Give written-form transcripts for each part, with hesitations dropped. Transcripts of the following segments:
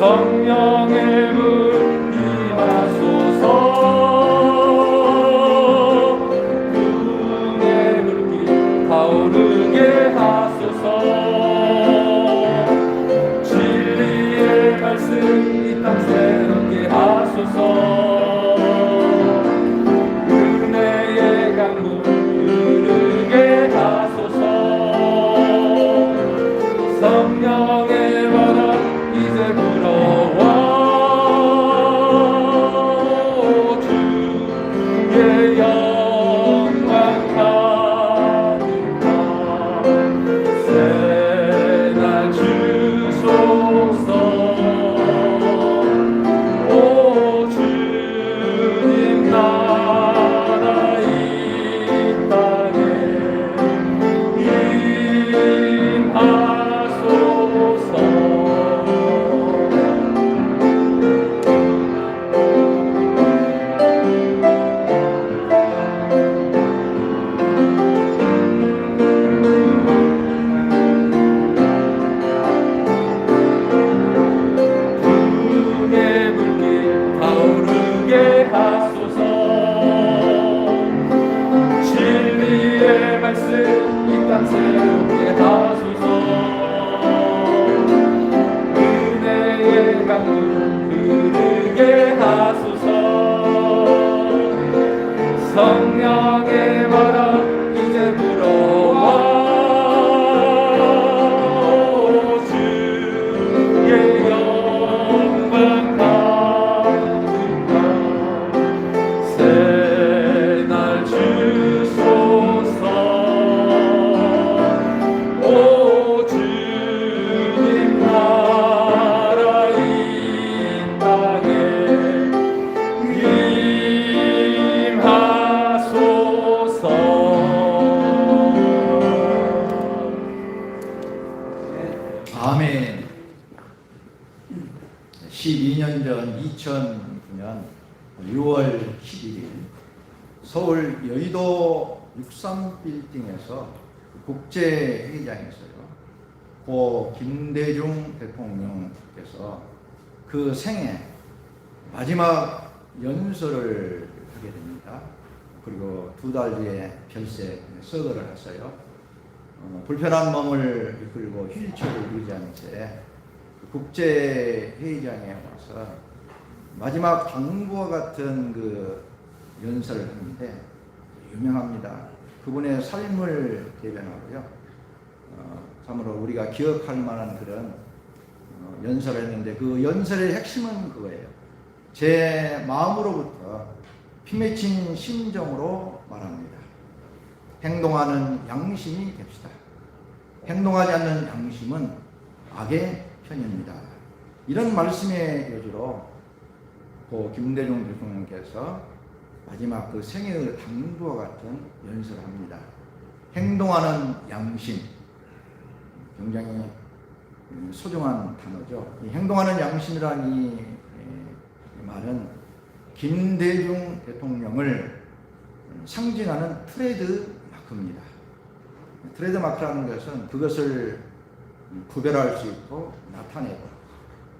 성령의 문 임하소서. 꿈의 불길 타오르게 하소서. 진리의 말씀 이 땅 새롭게 하소서. 은혜의 강물 흐르게 하소서. 성령의 바람 이제 불어와. 주의 영광 가득한 새날 주소서. 오 주님 나라 이 땅에 임하소서. 불의 불길 타오르게 하소서. 진리의 말씀 이 땅 새롭게 하소서. 은혜의 강물 흐르게 하소서. 성령의 바람 이제 불어와. 주의 영광 가득한 새날 주소서. 오 주님 나라 이 땅에 임하소서. 아멘. 12년 전 2009년 6월 11일 서울 여의도 63빌딩에서 국제회의장에서요, 고 김대중 대통령께서 그 생애 마지막 연설을 하게 됩니다. 그리고 2달 뒤에 별세 서거를 했어요. 불편한 몸을 이끌고 휠체어를 의지한 채 국제회의장에 와서 마지막 당부와 같은 그 연설을 하는데 유명합니다. 그분의 삶을 대변하고요. 참으로 우리가 기억할 만한 그런 연설을 했는데 그 연설의 핵심은 그거예요. 제 마음으로부터 피맺힌 심정으로 말합니다. 행동하는 양심이 됩시다. 행동하지 않는 양심은 악의 편입니다. 이런 말씀의 여주로 고 김대중 대통령께서 마지막 그 생애의 당부와 같은 연설을 합니다. 행동하는 양심, 굉장히 소중한 단어죠. 이 행동하는 양심이라는 이 말은 김대중 대통령을 상징하는 트레이드 마크입니다. 트레이드 마크라는 것은 그것을 구별할 수 있고 나타내고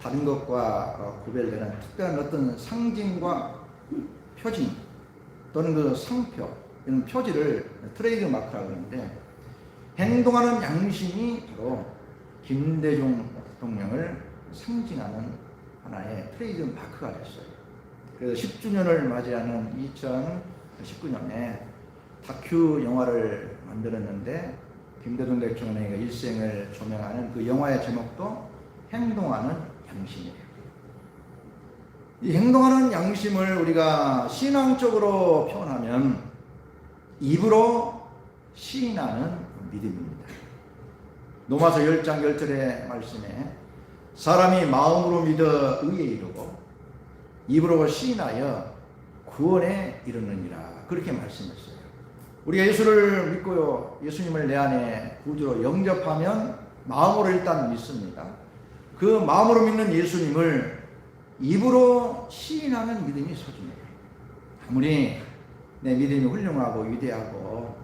다른 것과 구별되는 특별한 어떤 상징과 표징 또는 그 상표, 이런 표지를 트레이드 마크라고 하는데, 행동하는 양심이 바로 김대중 대통령을 상징하는 하나의 트레이드 마크가 됐어요. 그래서 10주년을 맞이하는 2019년에 다큐 영화를 만들었는데 김대중 대통령의 일생을 조명하는 그 영화의 제목도 행동하는 양심이에요. 이 행동하는 양심을 우리가 신앙적으로 표현하면 입으로 시인하는 믿음입니다. 로마서 10장 10절의 말씀에 사람이 마음으로 믿어 의에 이르고 입으로 시인하여 구원에 이르느니라 그렇게 말씀했어요. 우리가 예수를 믿고요, 예수님을 내 안에 구주로 영접하면 마음으로 일단 믿습니다. 그 마음으로 믿는 예수님을 입으로 시인하는 믿음이 소중해요. 아무리 내 믿음이 훌륭하고 위대하고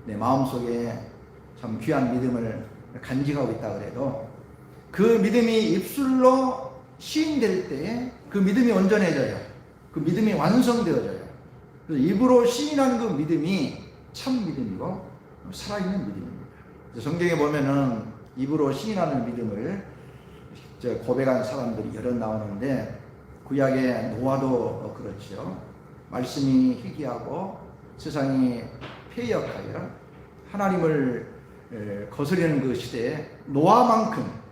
내 마음속에 참 귀한 믿음을 간직하고 있다 그래도 그 믿음이 입술로 시인될 때에 그 믿음이 온전해져요. 그 믿음이 완성되어져요. 그래서 입으로 시인한 그 믿음이 참 믿음이고 살아있는 믿음입니다. 성경에 보면은 입으로 시인하는 믿음을 고백한 사람들이 여러 나오는데 구약의 노아도 그렇죠. 말씀이 희귀하고 세상이 폐역하여 하나님을 거스르는 그 시대에 노아만큼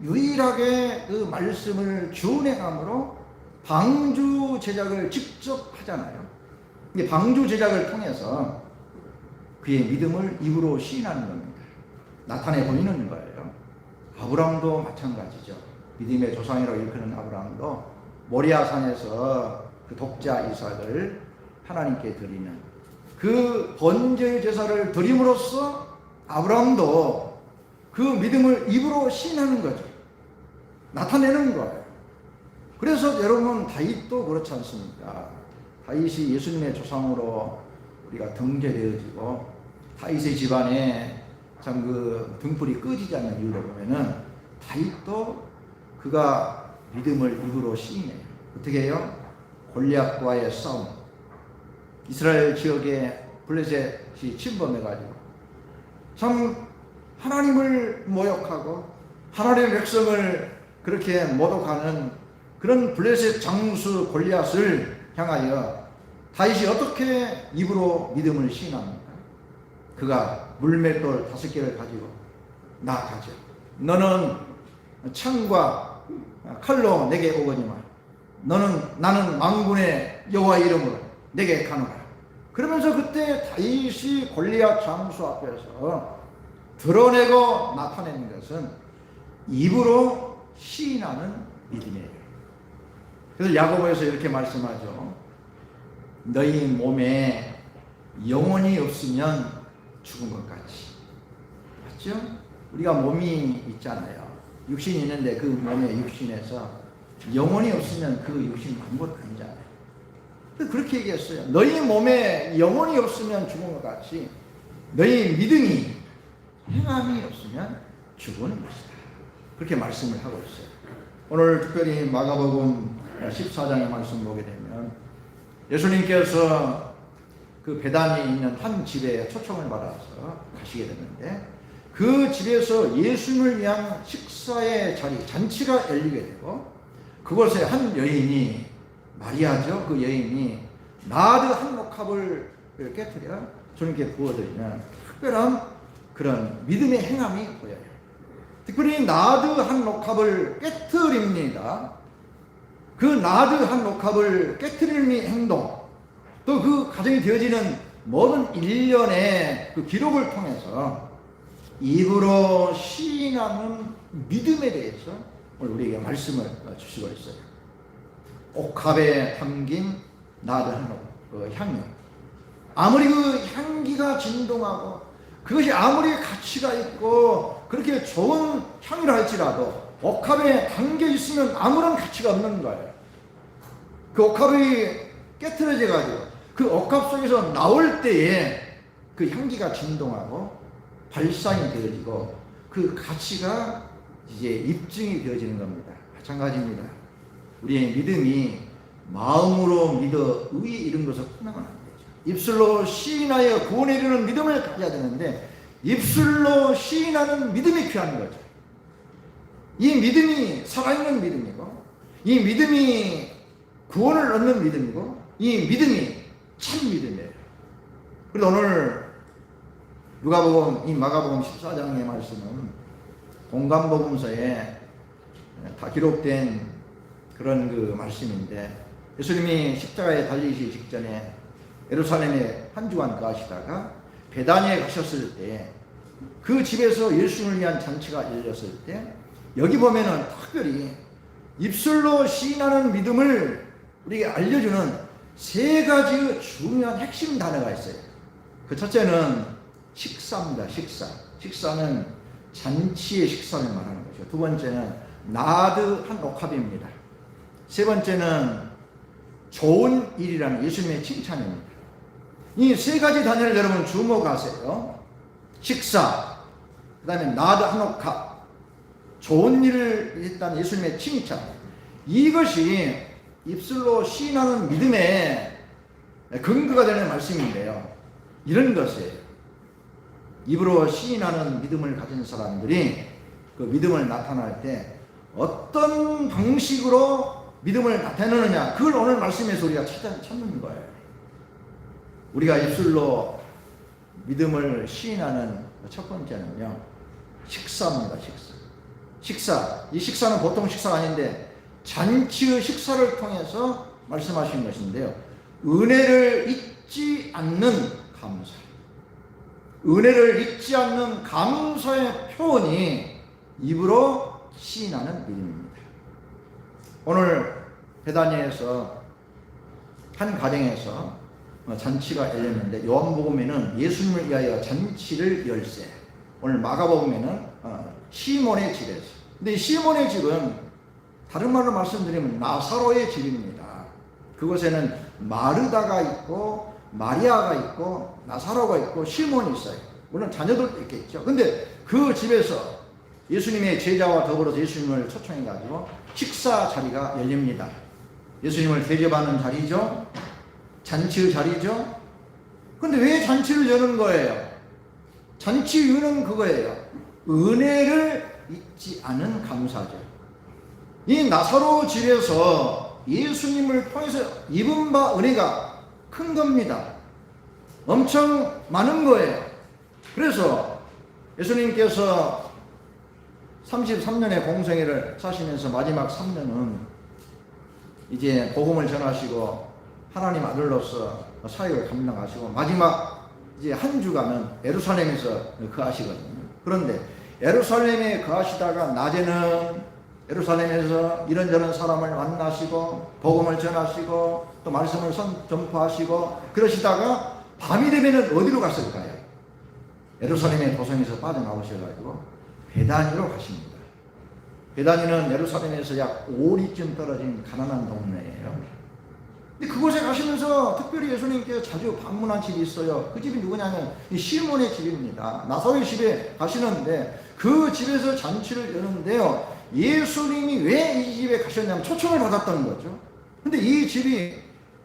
유일하게 그 말씀을 준행함으로 방주 제작을 직접 하잖아요. 이 방주 제작을 통해서 그의 믿음을 입으로 시인하는 겁니다. 나타내 보이는 거예요. 아브라함도 마찬가지죠. 믿음의 조상이라고 일컫는 아브라함도 모리아산에서 그 독자 이삭을 하나님께 드리는 그 번제의 제사를 드림으로써 아브라함도 그 믿음을 입으로 시인하는 거죠. 나타내는 거예요. 그래서 여러분 다윗도 그렇지 않습니까? 다윗이 예수님의 조상으로 우리가 등재되어지고 다윗의 집안에 참 그 등불이 꺼지지 않는 이유를 보면은 다윗도 그가 믿음을 입으로 시인해요. 어떻게 해요? 골리앗과의 싸움. 이스라엘 지역에 블레셋이 침범해가지고 참 하나님을 모욕하고 하나님의 백성을 그렇게 모독하는 그런 블레셋 장수 골리앗을 향하여 다윗이 어떻게 입으로 믿음을 시인합니까? 그가 물맷돌 5개를 가지고 나아가죠. 너는 창과 칼로 내게 오거니와 나는 만군의 여호와 이름으로 내게 가노라. 그러면서 그때 다윗이 골리앗 장수 앞에서 드러내고 나타내는 것은 입으로 시인하는 믿음이에요. 그래서 야고보에서 이렇게 말씀하죠. 너희 몸에 영혼이 없으면 죽은 것 같이. 맞죠? 우리가 몸이 있잖아요. 육신이 있는데 그 몸의 육신에서 영혼이 없으면 그 육신 아무것도 아니잖아요. 그렇게 얘기했어요. 너희 몸에 영혼이 없으면 죽은 것 같이 너희 믿음이 행함이 없으면 죽은 것이다. 그렇게 말씀을 하고 있어요. 오늘 특별히 마가복음 14장의 말씀 보게 되면 예수님께서 그 베단에 있는 한 집에 초청을 받아서 가시게 됐는데 그 집에서 예수님을 위한 식사의 자리, 잔치가 열리게 되고 그곳에 한 여인이 마리아죠. 그 여인이 나드 한 옥합을 깨뜨려 주님께 부어드리면 특별한 그런 믿음의 행함이 보여요. 특별히 나드 한 옥합을 깨뜨립니다. 그 나드 한 옥합을 깨뜨리는 행동, 또 그 가정이 되어지는 모든 일련의 그 기록을 통해서 입으로 시인하는 믿음에 대해서 오늘 우리에게 말씀을 주시고 있어요. 옥합에 담긴 나드 한 옥, 향유. 아무리 그 향기가 진동하고 그것이 아무리 가치가 있고 그렇게 좋은 향유라 할지라도 옥합에 담겨 있으면 아무런 가치가 없는 거예요. 그 옥합이 깨트려져 가지고 그 옥합 속에서 나올 때에 그 향기가 진동하고 발상이 되어지고 그 가치가 이제 입증이 되어지는 겁니다. 마찬가지입니다. 우리의 믿음이 마음으로 믿어 의에 이른 것을 포함하면 안 되죠. 입술로 시인하여 구원에 이르는 믿음을 가져야 되는데 입술로 시인하는 믿음이 필요한 거죠. 이 믿음이 살아있는 믿음이고, 이 믿음이 구원을 얻는 믿음이고, 이 믿음이 참 믿음이에요. 그래서 오늘 누가복음, 이 마가복음 14장의 말씀은 공감복음서에 다 기록된 그런 그 말씀인데, 예수님이 십자가에 달리시기 직전에 예루살렘에 한 주간 거하시다가 베다니에 가셨을 때, 그 집에서 예수님을 위한 잔치가 열렸을 때, 여기 보면은 특별히 입술로 시인하는 믿음을 우리에게 알려주는 세 가지 중요한 핵심 단어가 있어요. 그 첫째는 식사입니다. 식사. 식사는 잔치의 식사를 말하는 거죠. 두 번째는 나드 한 옥합입니다. 세 번째는 좋은 일이라는 예수님의 칭찬입니다. 이 세 가지 단어를 여러분 주목하세요. 식사, 그 다음에 나드 한 옥합, 좋은 일을 했다는 예수님의 칭찬. 이것이 입술로 시인하는 믿음의 근거가 되는 말씀인데요. 이런 것이에요. 입으로 시인하는 믿음을 가진 사람들이 그 믿음을 나타날 때 어떤 방식으로 믿음을 나타내느냐, 그걸 오늘 말씀에서 우리가 찾는 거예요. 우리가 입술로 믿음을 시인하는 첫 번째는요, 식사입니다. 식사. 이 식사는 보통 식사가 아닌데 잔치의 식사를 통해서 말씀하신 것인데요. 은혜를 잊지 않는 감사. 은혜를 잊지 않는 감사의 표현이 입으로 시인하는 믿음입니다. 오늘 베다니에서 한 가정에서 잔치가 열렸는데, 요한복음에는 예수님을 위하여 잔치를 열세, 오늘 마가복음에는 시몬의 집에서. 근데 이 시몬의 집은 다른 말로 말씀드리면 나사로의 집입니다. 그곳에는 마르다가 있고 마리아가 있고 나사로가 있고 시몬이 있어요. 물론 자녀들도 있겠죠. 근데 그 집에서 예수님의 제자와 더불어서 예수님을 초청해 가지고 식사 자리가 열립니다. 예수님을 대접하는 자리죠. 잔치의 자리죠. 근데 왜 잔치를 여는 거예요? 잔치 이유는 그거예요. 은혜를 잊지 않은 감사죠. 이 나사로 집에서 예수님을 통해서 입은 바 은혜가 큰 겁니다. 엄청 많은 거예요. 그래서 예수님께서 33년의 공생애를 사시면서 마지막 3년은 이제 복음을 전하시고 하나님 아들로서 사역을 감당하시고 마지막 이제 한 주간은 예루살렘에서 거하시거든요. 그런데 예루살렘에 거하시다가 낮에는 예루살렘에서 이런저런 사람을 만나시고 복음을 전하시고 또 말씀을 전파하시고 그러시다가 밤이 되면은 어디로 갔을까요? 예루살렘의 도성에서 빠져나오셔가지고 베다니로 가십니다. 베다니는 예루살렘에서 약 5리쯤 떨어진 가난한 동네예요. 근데 그곳에 가시면서 특별히 예수님께서 자주 방문한 집이 있어요. 그 집이 누구냐면 이 시몬의 집입니다. 나사로의 집에 가시는데 그 집에서 잔치를 여는데요. 예수님이 왜 이 집에 가셨냐면 초청을 받았던 거죠. 근데 이 집이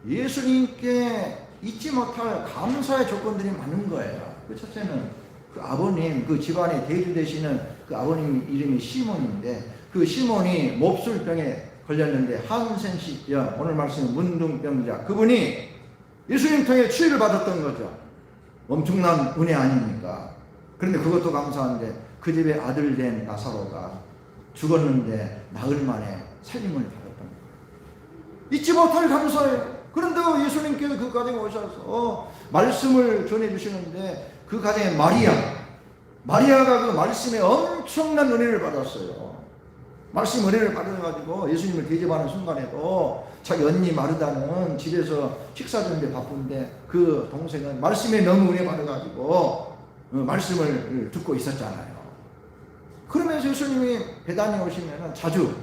예수님께 잊지 못할 감사의 조건들이 많은 거예요. 그 첫째는 그 아버님, 그 집안에 대주 되시는 그 아버님 이름이 시몬인데 그 시몬이 몹술병에 걸렸는데 한센시병, 오늘 말씀은 문둥병자, 그분이 예수님 통해 치유를 받았던 거죠. 엄청난 은혜 아닙니까? 그런데 그것도 감사한데 그 집의 아들 된 나사로가 죽었는데 나흘 만에 살림을 받았던 거예요. 잊지 못할 감사예요. 그런데 예수님께서 그 가정에 오셔서 말씀을 전해주시는데 그 가정에 마리아가 그 말씀에 엄청난 은혜를 받았어요. 말씀 은혜를 받아가지고 예수님을 대접하는 순간에도 자기 언니 마르다는 집에서 식사 준비에 바쁜데 그 동생은 말씀에 너무 은혜 받아가지고 말씀을 듣고 있었잖아요. 그러면서 예수님이 베다니에 오시면 자주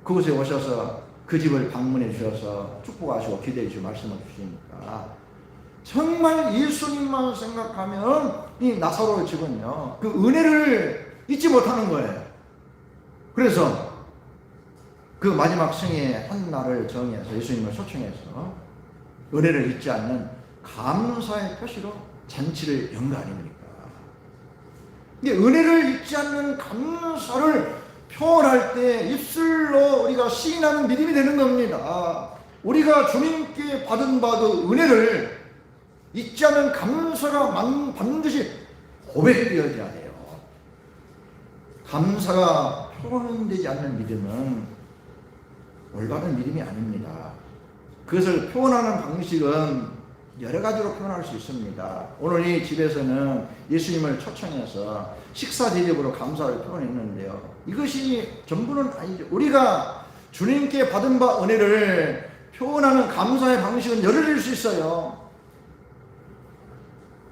그곳에 오셔서 그 집을 방문해 주셔서 축복하시고 기대해 주시고 말씀을 주시니까 정말 예수님만 생각하면 이 나사로의 집은요 그 은혜를 잊지 못하는 거예요. 그래서 그 마지막 승의 한 날을 정해서 예수님을 초청해서 은혜를 잊지 않는 감사의 표시로 잔치를 연 거 아닙니까? 이게 은혜를 잊지 않는 감사를 표현할 때 입술로 우리가 시인하는 믿음이 되는 겁니다. 우리가 주님께 받은 바 그 은혜를 잊지 않는 감사가 반드시 고백되어야 돼요. 감사가 표현되지 않는 믿음은 올바른 믿음이 아닙니다. 그것을 표현하는 방식은 여러 가지로 표현할 수 있습니다. 오늘 이 집에서는 예수님을 초청해서 식사 대접으로 감사를 표현했는데요. 이것이 전부는 아니죠. 우리가 주님께 받은 바 은혜를 표현하는 감사의 방식은 여러일 수 있어요.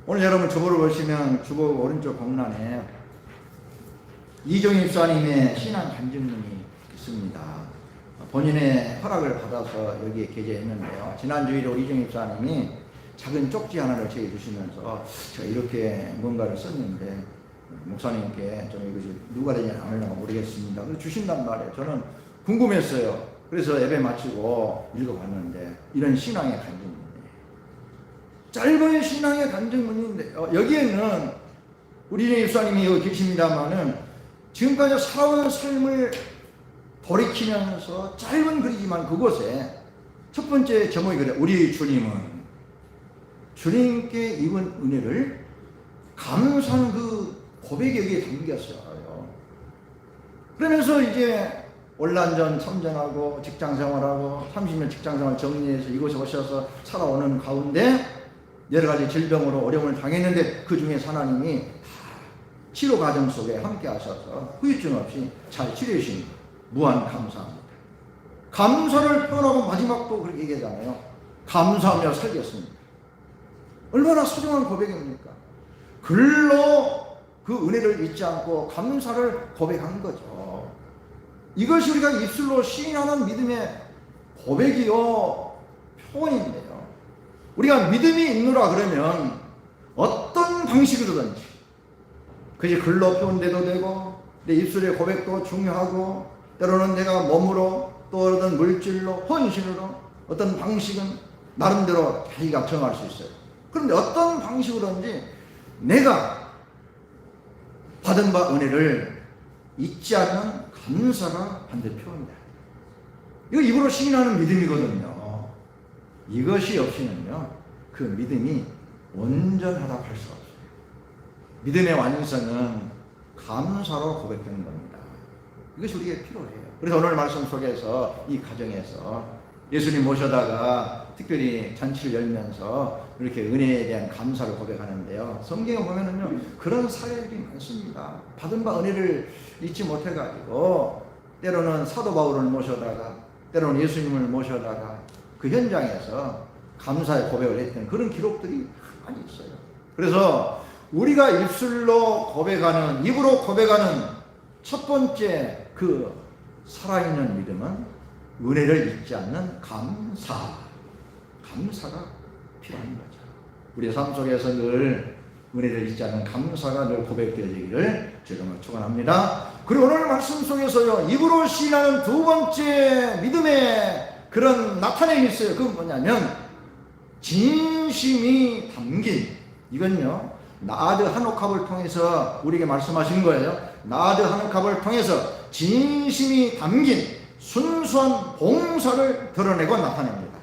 오늘 여러분 주보를 보시면 주보 오른쪽 공란에 이종희 집사님의 신앙 간증문이 있습니다. 본인의 허락을 받아서 여기에 게재했는데요. 지난주일에 우리 이종희 집사님이 작은 쪽지 하나를 제게 주시면서 제가 이렇게 뭔가를 썼는데 목사님께 좀 이것이 누가 되냐 안 하려고 모르겠습니다. 그래서 주신단 말이에요. 저는 궁금했어요. 그래서 예배 마치고 읽어봤는데 이런 신앙의 간증문이에요. 짧은 신앙의 간증문인데 여기에는 우리 이종희 집사님이 여기 계십니다마는 지금까지 살아온 삶을 돌이키면서 짧은 글이지만 그곳에 첫 번째 제목이 그래요. 우리 주님은 주님께 입은 은혜를 감사하는 그 고백이 여기에 담겼어요. 그러면서 이제 올란전 참전하고 직장생활하고 30년 직장생활 정리해서 이곳에 오셔서 살아오는 가운데 여러 가지 질병으로 어려움을 당했는데 그 중에 하나님이 다 치료 과정 속에 함께 하셔서 후유증 없이 잘 치료해 주신 무한 감사합니다. 감사를 표현하고 마지막도 그렇게 얘기하잖아요. 감사하며 살겠습니다. 얼마나 소중한 고백입니까? 글로 그 은혜를 잊지 않고 감사를 고백한 거죠. 이것이 우리가 입술로 시인하는 믿음의 고백이요 표현인데요. 우리가 믿음이 있노라 그러면 어떤 방식으로든지 그것이 글로 표현돼도 되고 내 입술의 고백도 중요하고 때로는 내가 몸으로 또 어떤 물질로 헌신으로 어떤 방식은 나름대로 자기가 정할 수 있어요. 그런데 어떤 방식으로든지 내가 받은 바 은혜를 잊지 않는 감사가 반드시 표현돼요. 이거 입으로 시인하는 믿음이거든요. 이것이 없이는요 그 믿음이 온전하다고 할 수 없어요. 믿음의 완성은 감사로 고백되는 겁니다. 이것이 우리에게 필요해요. 그래서 오늘 말씀 속에서 이 가정에서 예수님 모셔다가 특별히 잔치를 열면서 이렇게 은혜에 대한 감사를 고백하는데요. 성경에 보면은요 그런 사례들이 많습니다. 받은 바 은혜를 잊지 못해가지고 때로는 사도 바울을 모셔다가 때로는 예수님을 모셔다가 그 현장에서 감사의 고백을 했던 그런 기록들이 많이 있어요. 그래서 우리가 입술로 고백하는 입으로 고백하는 첫 번째 그 살아있는 믿음은 은혜를 잊지 않는 감사가 필요한 거죠. 우리의 삶 속에서 늘 은혜를 잊지 않는 감사가 늘 고백되어지기를 주님을 축원합니다. 그리고 오늘 말씀 속에서요 입으로 시인하는 두 번째 믿음의 그런 나타냄이 있어요. 그건 뭐냐면 진심이 담긴, 이건요 나드 한 옥합을 통해서 우리에게 말씀하신 거예요. 나드 한 옥합을 통해서 진심이 담긴 순수한 봉사를 드러내고 나타냅니다.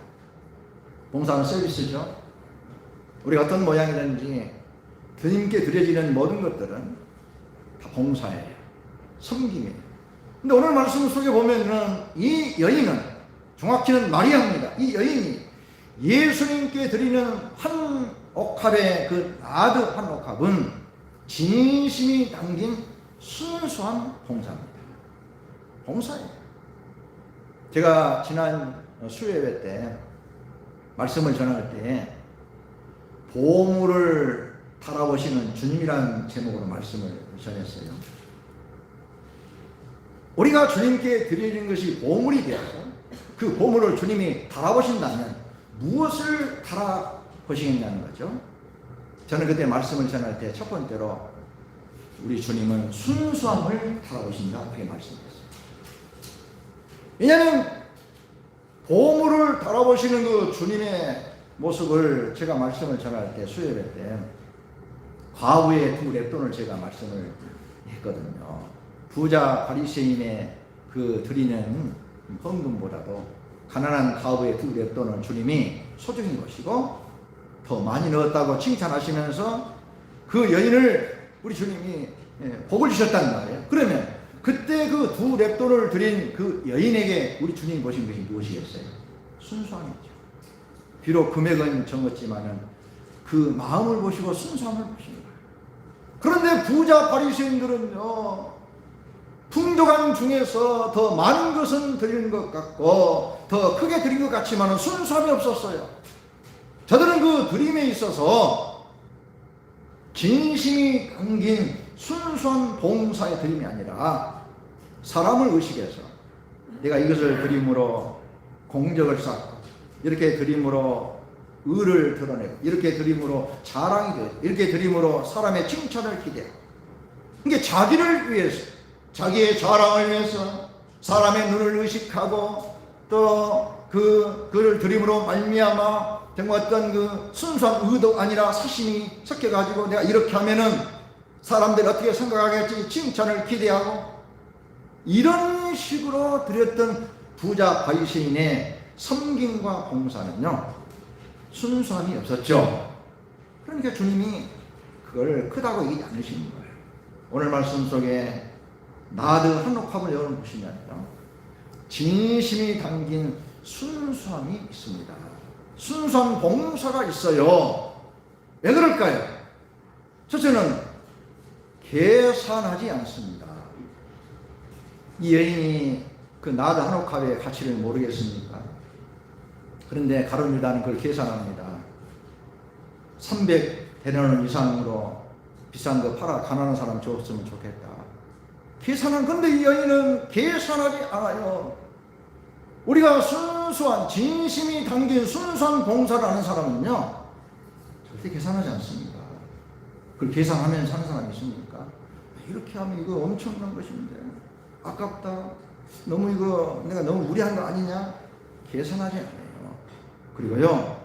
봉사는 서비스죠. 우리가 어떤 모양이든지 주님께 드려지는 모든 것들은 다 봉사예요. 섬김이에요. 근데 오늘 말씀 속에 보면은 이 여인은, 정확히는 마리아입니다. 이 여인이 예수님께 드리는 한 옥합의 그 나드 한 옥합은 진심이 담긴 순수한 봉사입니다. 봉사예요. 제가 지난 수요예배 때 말씀을 전할 때 보물을 달아보시는 주님이라는 제목으로 말씀을 전했어요. 우리가 주님께 드리는 것이 보물이 되어서 그 보물을 주님이 달아보신다면 무엇을 달아보시겠냐는 거죠. 저는 그때 말씀을 전할 때 첫 번째로 우리 주님은 순수함을 달아보신다 그렇게 말씀했어요. 왜냐하면 보물을 달아보시는 그 주님의 모습을 제가 말씀을 전할 때 수요예배 때 과부의 두 랩돈을 제가 말씀을 했거든요. 부자 바리새인의 그 드리는 헌금보다도 가난한 과부의 두 랩돈을 주님이 소중히 보시고 더 많이 넣었다고 칭찬하시면서 그 여인을 우리 주님이 복을 주셨단 말이에요. 그러면 그때 그 두 랩돈을 드린 그 여인에게 우리 주님이 보신 것이 무엇이겠어요? 순수함이죠. 비록 금액은 적었지만은 그 마음을 보시고 순수함을 보신 거예요. 그런데 부자 바리새인들은요, 풍족한 중에서 더 많은 것은 드리는 것 같고 더 크게 드린 것 같지만은 순수함이 없었어요. 저들은 그 드림에 있어서 진심이 담긴 순수한 봉사의 드림이 아니라 사람을 의식해서 내가 이것을 드림으로 공적을 쌓고 이렇게 드림으로 의를 드러내고 이렇게 드림으로 자랑이 되고 이렇게 드림으로 사람의 칭찬을 기대하고 이게 자기를 위해서 자기의 자랑을 위해서 사람의 눈을 의식하고 또 그를 드림으로 말미암아 정말 어떤 그 순수한 의도 아니라 사심이 섞여가지고 내가 이렇게 하면은 사람들이 어떻게 생각하겠지 칭찬을 기대하고 이런 식으로 드렸던 부자 바리새인의 섬김과 봉사는요 순수함이 없었죠. 그러니까 주님이 그걸 크다고 얘기하지 않으시는 거예요. 오늘 말씀 속에 나드 한옥합을 열어보시면요 진심이 담긴 순수함이 있습니다. 순수한 봉사가 있어요. 왜 그럴까요? 첫째는 계산하지 않습니다. 이 여인이 그 나드 한옥합의 가치를 모르겠습니까? 그런데 가룟 유다는 그걸 계산합니다. 300데나리온 이상으로 비싼 거 팔아 가난한 사람 줬으면 좋겠다. 계산한 건데 이 여인은 계산하지 않아요. 우리가 순수한 진심이 담긴 순수한 봉사를 하는 사람은요 절대 계산하지 않습니다. 그걸 계산하면서 하는 사람이 있습니까? 이렇게 하면 이거 엄청난 것인데 아깝다, 너무 이거 내가 너무 무리한 거 아니냐, 계산하지 않아요. 그리고요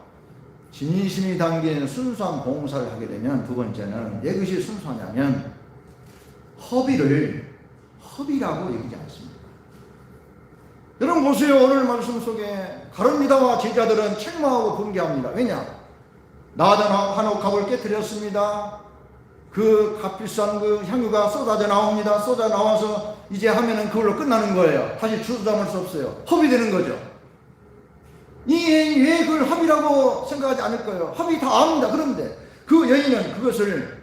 진심이 담긴 순수한 봉사를 하게 되면 두 번째는 왜 그것이 순수하냐면 허비라고 얘기하지 않습니다. 여러분 보세요. 오늘 말씀 속에 가룟 유다와 제자들은 책망하고 분개합니다. 왜냐? 나드 한옥합을 깨뜨렸습니다. 그 값비싼 그 향유가 쏟아져 나옵니다. 쏟아 나와서 이제 하면은 그걸로 끝나는 거예요. 다시 주저담을 수 없어요. 허비되는 거죠. 이 여인이 왜 그걸 허비라고 생각하지 않을 거예요? 허비 다 압니다. 그런데 그 여인은 그것을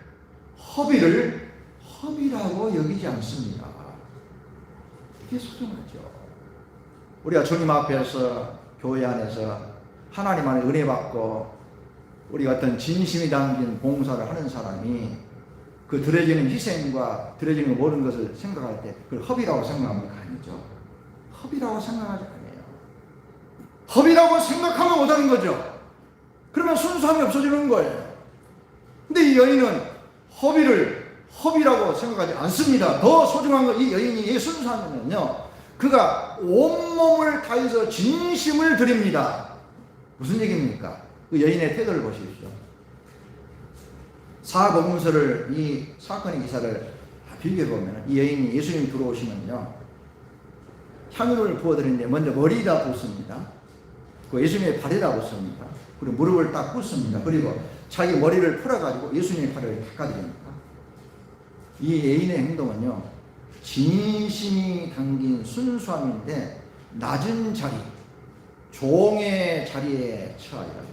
허비라고 여기지 않습니다. 이게 소중하죠. 우리가 주님 앞에서 교회 안에서 하나님 안에 은혜 받고 우리가 어떤 진심이 담긴 봉사를 하는 사람이 그 드려지는 희생과 드려지는 모든 것을 생각할 때 그걸 허비라고 생각합니까? 아니죠. 허비라고 생각하지 않아요. 허비라고 생각하면 못하는 거죠. 그러면 순수함이 없어지는 거예요. 근데 이 여인은 허비라고 생각하지 않습니다. 더 소중한 건 이 여인이 순수하면요 그가 온몸을 다해서 진심을 드립니다. 무슨 얘기입니까? 그 여인의 태도를 보십시오. 사복음서를 이 사건의 기사를 비교해보면 이 여인이 예수님이 들어오시면요 향유를 부어드리는데 먼저 머리에다 붓습니다. 그 예수님의 발에다 붓습니다. 그리고 무릎을 딱 꿇습니다. 그리고 자기 머리를 풀어가지고 예수님의 발을 닦아드립니다. 이 여인의 행동은요 진심이 담긴 순수함인데 낮은 자리, 종의 자리에 처하여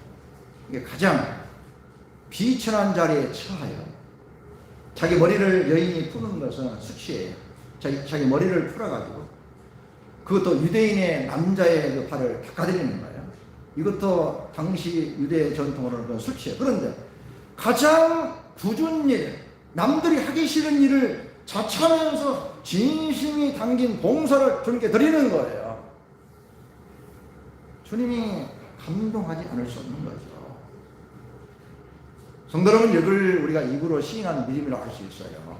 이게 가장 비천한 자리에 처하여 자기 머리를 여인이 푸는 것은 수치예요. 자기 머리를 풀어가지고 그것도 유대인의 남자의 그 발을 닦아드리는 거예요. 이것도 당시 유대 전통으로는 수치예요. 그런데 가장 굳은 일, 남들이 하기 싫은 일을 자처하면서 진심이 담긴 봉사를 주님께 드리는 거예요. 주님이 감동하지 않을 수 없는 거죠. 성도 여러분, 이걸 우리가 입으로 시인하는 믿음이라고 할 수 있어요.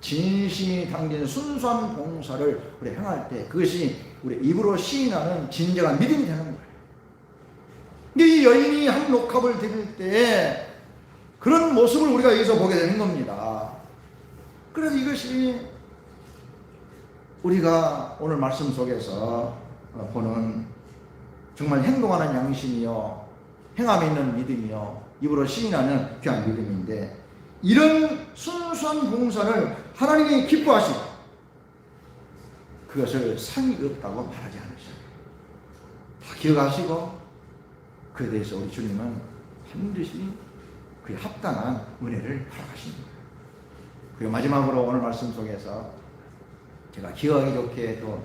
진심이 담긴 순수한 봉사를 우리 행할 때 그것이 우리 입으로 시인하는 진정한 믿음이 되는 거예요. 근데 이 여인이 한 녹합을 드릴 때 그런 모습을 우리가 여기서 보게 되는 겁니다. 그래서 이것이 우리가 오늘 말씀 속에서 보는 정말 행동하는 양심이요, 행함 있는 믿음이요, 입으로 시인하는 귀한 믿음인데, 이런 순수한 봉사를 하나님이 기뻐하시고 그것을 상이 없다고 말하지 않으셔요. 다 기억하시고 그에 대해서 우리 주님은 반드시 그에 합당한 은혜를 허락하십니다. 그리고 마지막으로 오늘 말씀 속에서 제가 기억하기 좋게 또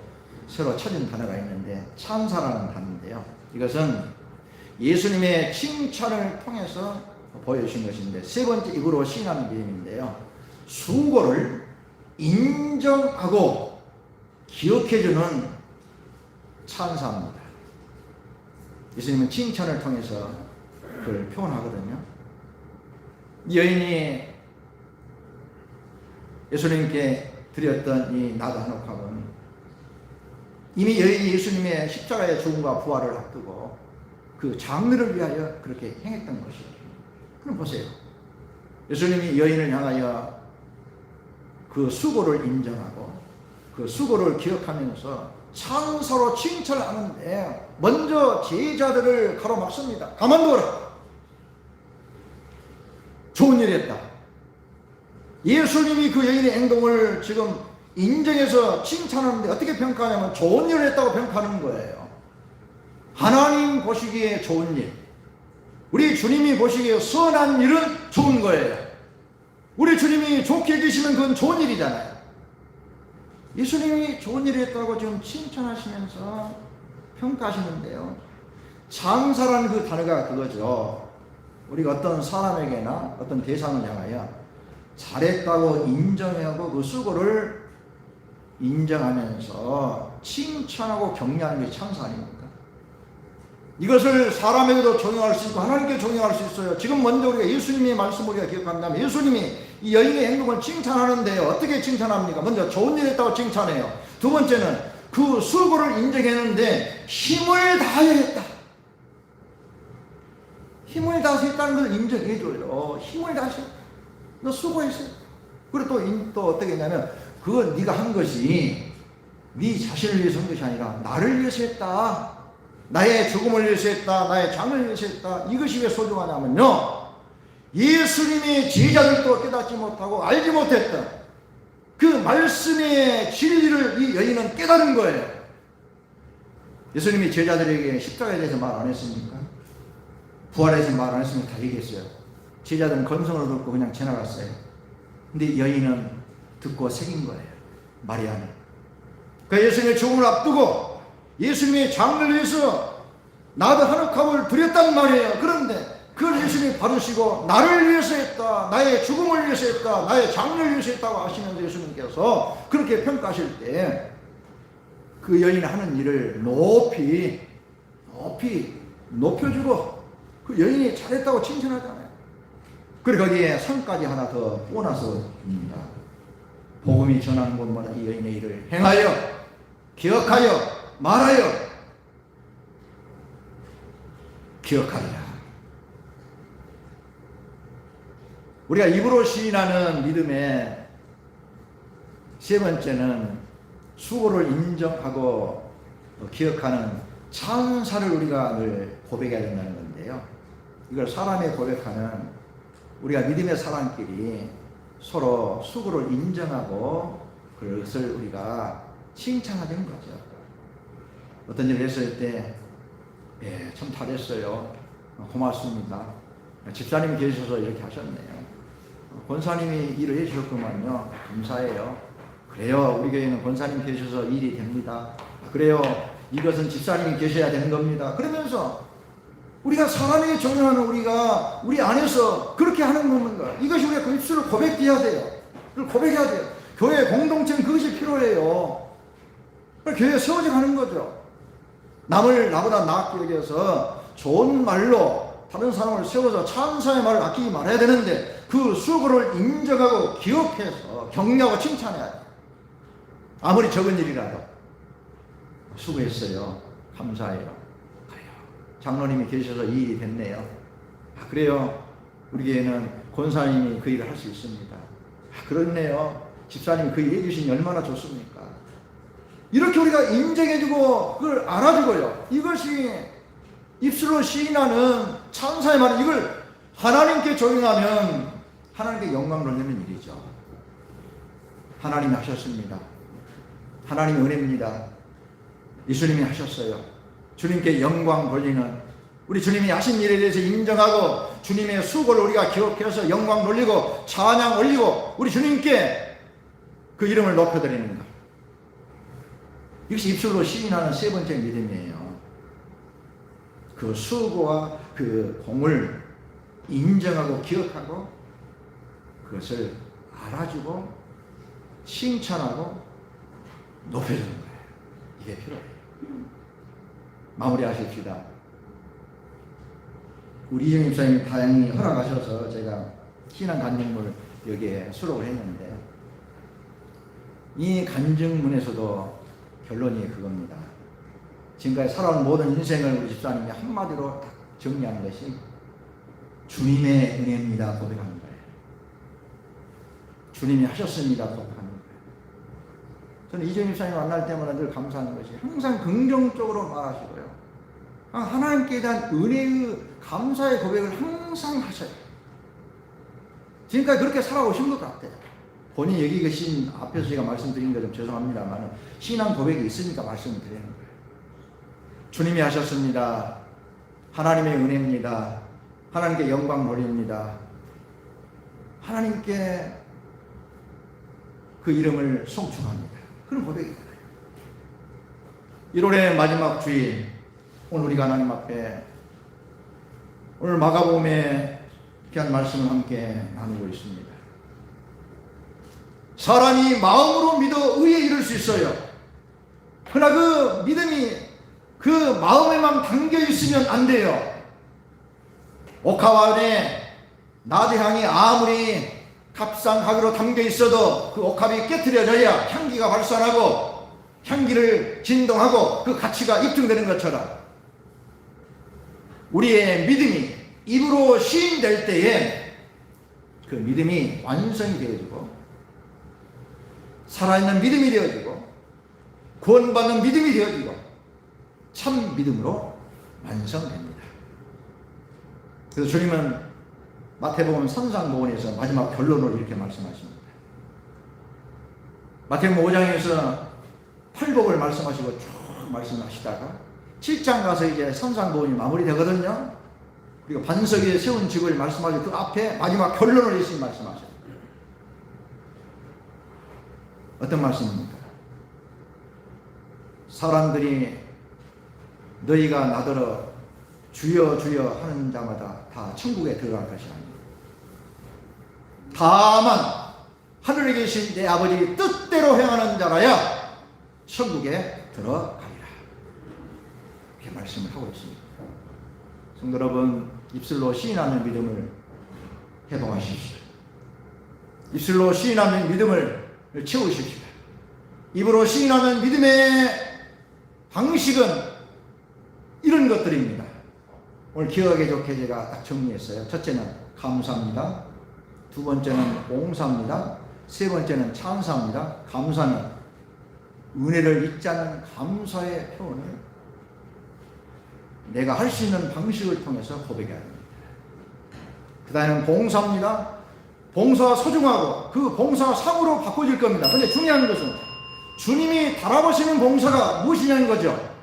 새로 찾은 단어가 있는데, 찬사라는 단어인데요, 이것은 예수님의 칭찬을 통해서 보여주신 것인데, 세 번째 입으로 시인하는 믿음인데요, 수고를 인정하고 기억해주는 찬사입니다. 예수님은 칭찬을 통해서 그걸 표현하거든요. 이 여인이 예수님께 드렸던 이 나도 한옥합은 이미 여인이 예수님의 십자가의 죽음과 부활을 앞두고 그 장르를 위하여 그렇게 행했던 것이에요. 그럼 보세요. 예수님이 여인을 향하여 그 수고를 인정하고 그 수고를 기억하면서 찬사로 칭찬을 하는데, 먼저 제자들을 가로막습니다. 가만두어라. 좋은 일 했다. 예수님이 그 여인의 행동을 지금 인정해서 칭찬하는데 어떻게 평가하냐면 좋은 일을 했다고 평가하는 거예요. 하나님 보시기에 좋은 일, 우리 주님이 보시기에 선한 일은 좋은 거예요. 우리 주님이 좋게 여기시면 그건 좋은 일이잖아요. 예수님이 좋은 일을 했다고 지금 칭찬하시면서 평가하시는데요, 찬사라는 그 단어가 그거죠. 우리가 어떤 사람에게나 어떤 대상을 향하여 잘했다고 인정하고 그 수고를 인정하면서 칭찬하고 격려하는 게 찬사 아닙니까? 이것을 사람에게도 적용할 수 있고 하나님께 적용할 수 있어요. 지금 먼저 우리가 예수님의 말씀을 우리가 기억한다면, 예수님이 이 여인의 행동을 칭찬하는데요, 어떻게 칭찬합니까? 먼저 좋은 일 했다고 칭찬해요. 두 번째는 그 수고를 인정했는데 힘을 다하여 했다. 힘을 다해서 했다는 걸 인정해줘요. 힘을 다해서 너 수고했어. 그리고 또 어떻게 했냐면, 그건 네가 한 것이 네 자신을 위해서 한 것이 아니라 나를 위해서 했다. 나의 죽음을 위해서 했다. 나의 장을 위해서 했다. 이것이 왜 소중하냐면요, 예수님이 제자들도 깨닫지 못하고 알지 못했던 그 말씀의 진리를 이 여인은 깨달은 거예요. 예수님이 제자들에게 십자가에 대해서 말 안 했습니까? 부활에 대해서 말 안 했으면 다 얘기했어요. 제자들은 건성으로 듣고 그냥 지나갔어요. 근데 여인은 듣고 새긴 거예요. 마리아는. 그 예수님의 죽음을 앞두고 예수님의 장을 위해서 나도 한옥합을 드렸단 말이에요. 그런데 그걸 예수님이 받으시고 나를 위해서 했다, 나의 죽음을 위해서 했다, 나의 장을 위해서 했다고 하시면서 예수님께서 그렇게 평가하실 때 그 여인이 하는 일을 높이 높여주고 그 여인이 잘했다고 칭찬하잖아요. 그리고 거기에 상까지 하나 더 보너스 줍니다. 복음이 전하는 곳마다 이 여인의 일을 행하여, 기억하여, 말하여, 기억하리라. 우리가 입으로 시인하는 믿음의 세 번째는 수고를 인정하고 기억하는 찬사를 우리가 늘 고백해야 된다는 건데요, 이걸 사람이 고백하는, 우리가 믿음의 사람끼리 서로 수고를 인정하고 그것을 우리가 칭찬하는 거죠. 어떤 일을 했을 때 참 잘했어요, 고맙습니다, 집사님이 계셔서 이렇게 하셨네요, 권사님이 일을 해주셨구만요, 감사해요, 그래요, 우리 교회는 권사님 계셔서 일이 됩니다, 그래요, 이것은 집사님이 계셔야 되는 겁니다. 그러면서 우리가 사람에게 적용하는 우리가 우리 안에서 그렇게 하는 겁니다. 이것이 우리가 그 입술을 고백해야 돼요. 그걸 고백해야 돼요. 교회 공동체는 그것이 필요해요. 교회에 세워져 가는 거죠. 남을 나보다 낫게 여겨서 좋은 말로 다른 사람을 세워서 찬사의 말을 아끼지 말아야 되는데, 그 수고를 인정하고 기억해서 격려하고 칭찬해야 돼요. 아무리 적은 일이라도 수고했어요, 감사해요, 그래요, 장로님이 계셔서 이 일이 됐네요, 그래요, 우리 교회는 권사님이 그 일을 할 수 있습니다. 그렇네요. 집사님이 그 일 해주시니 얼마나 좋습니까? 이렇게 우리가 인정해주고 그걸 알아주고요. 이것이 입술로 시인하는 찬사의 말은 이걸 하나님께 조용하면 하나님께 영광을 돌리는 일이죠. 하나님이 하셨습니다. 하나님의 은혜입니다. 예수님이 하셨어요. 주님께 영광 돌리는 우리 주님이 하신 일에 대해서 인정하고 주님의 수고를 우리가 기억해서 영광 돌리고 찬양 올리고 우리 주님께 그 이름을 높여드리는 것. 이것이 입술로 시인하는 세 번째 믿음이에요. 그 수고와 그 공을 인정하고 기억하고 그것을 알아주고 칭찬하고 높여주는 거예요. 이게 필요해요. 마무리하십시다. 우리 이정 집사님이 다행히 허락하셔서 제가 신앙 간증문을 여기에 수록을 했는데 이 간증문에서도 결론이 그겁니다. 지금까지 살아온 모든 인생을 우리 집사님이 한마디로 딱 정리한 것이 주님의 은혜입니다 고백하는 거예요. 주님이 하셨습니다 고백하는 거예요. 저는 이정 집사님 만날 때마다 늘 감사하는 것이 항상 긍정적으로 말하시고요. 하나님께 대한 은혜의 감사의 고백을 항상 하셔요. 지금까지 그렇게 살아오신 것 같아요. 본인 여기 계신 앞에서 제가 말씀드린 거 좀 죄송합니다만 신앙 고백이 있으니까 말씀드리는 거예요. 주님이 하셨습니다. 하나님의 은혜입니다. 하나님께 영광 돌립니다. 하나님께 그 이름을 송축합니다. 그런 고백이에요. 1월의 마지막 주일 오늘 우리가 하나님 앞에 오늘 마가복음의 귀한 말씀을 함께 나누고 있습니다. 사람이 마음으로 믿어 의에 이를 수 있어요. 그러나 그 믿음이 그 마음에만 담겨 있으면 안 돼요. 옥합 안에 나대향이 아무리 값싼가루로 담겨 있어도 그 옥합이 깨트려져야 향기가 발산하고 향기를 진동하고 그 가치가 입증되는 것처럼 우리의 믿음이 입으로 시인될 때에 그 믿음이 완성이 되어지고 살아있는 믿음이 되어지고 구원받는 믿음이 되어지고 참 믿음으로 완성됩니다. 그래서 주님은 마태복음 산상보훈에서 마지막 결론으로 이렇게 말씀하십니다. 마태복음 5장에서 팔복을 말씀하시고 쭉 말씀하시다가 7장 가서 이제 산상보훈이 마무리되거든요. 그리고 반석 위에 세운 집을 말씀하시고 그 앞에 마지막 결론을 예수님 말씀하셔요. 어떤 말씀입니까? 사람들이 너희가 나더러 주여 주여 하는 자마다 다 천국에 들어갈 것이 아닙니다. 다만 하늘에 계신 내 아버지 뜻대로 행하는 자라야 천국에 들어가리라. 이렇게 말씀을 하고 있습니다. 성도 여러분, 입술로 시인하는 믿음을 회복하십시오. 입술로 시인하는 믿음을 채우십시오. 입으로 시인하는 믿음의 방식은 이런 것들입니다. 오늘 기억하기 좋게 제가 딱 정리했어요. 첫째는 감사합니다. 두 번째는 봉사입니다. 세 번째는 찬사입니다. 감사는 은혜를 잊지 않는 감사의 표현을 내가 할 수 있는 방식을 통해서 고백해야 합니다. 그 다음에는 봉사입니다. 봉사가 소중하고 그 봉사가 상으로 바꿔질 겁니다. 그런데 중요한 것은 주님이 바라보시는 봉사가 무엇이냐는 거죠.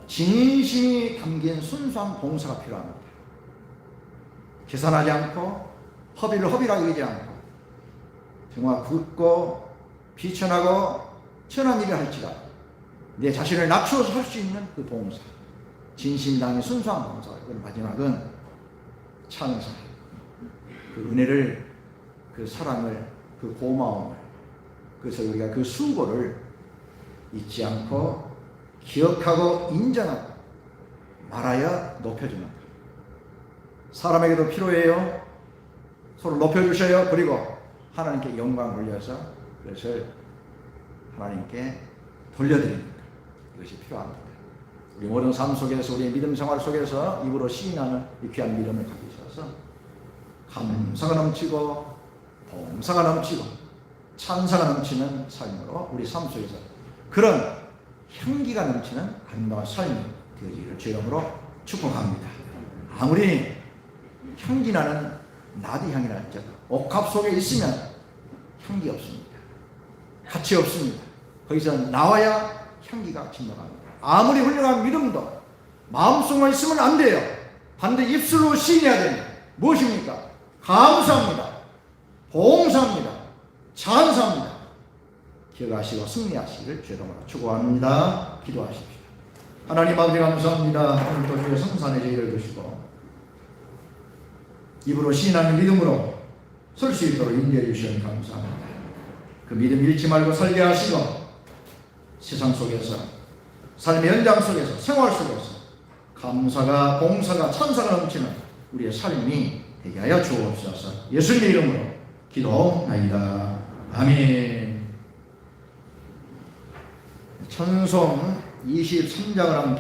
진심이 담긴 순수한 봉사가 필요합니다. 계산하지 않고 허비를 여기지 않고 정말 굳고 비천하고 천한 일을 할지라도 내 자신을 낮추어서 할 수 있는 그 봉사, 진심 담긴 순수한 봉사. 그리고 마지막은 찬사. 그 은혜를, 그 사랑을, 그 고마움을, 그래서 우리가 그 수고를 잊지 않고 기억하고 인정하고 말하여 높여주는 것. 사람에게도 필요해요. 서로 높여주셔요. 그리고 하나님께 영광 돌려서 그것을 하나님께 돌려드리는 것. 이것이 필요합니다. 우리 모든 삶 속에서 우리의 믿음 생활 속에서 입으로 시인하는 이 귀한 믿음을 가지셔서 감사가 넘치고 봉사가 넘치고 찬사가 넘치는 삶으로 우리 삶 속에서 그런 향기가 넘치는 아름다운 삶이 되어지기를 주의 이름으로 축복합니다. 아무리 향기 나는 나드 향이라 할지라도 옥합 속에 있으면 향기 없습니다. 가치 없습니다. 거기서 나와야 향기가 진동합니다. 아무리 훌륭한 믿음도 마음속만 있으면 안 돼요. 반드시 입술로 시인해야 됩니다. 무엇입니까? 감사합니다. 봉사합니다. 찬사합니다. 기억하시고 승리하시기를 주의 이름으로 축원합니다. 기도하십시오. 하나님 아버지 감사합니다. 오늘도 주의 성산의 저희를 주시고 입으로 시인하는 믿음으로 설 수 있도록 인도해 주시니 감사합니다. 그 믿음 잃지 말고 살게 하시고 세상 속에서 삶의 현장 속에서 생활 속에서 감사가 봉사가 찬사가 넘치는 우리의 삶이 되게 하여 주옵소서. 예수님의 이름으로 기도하옵나이다. 아멘. 찬송 23장을 한번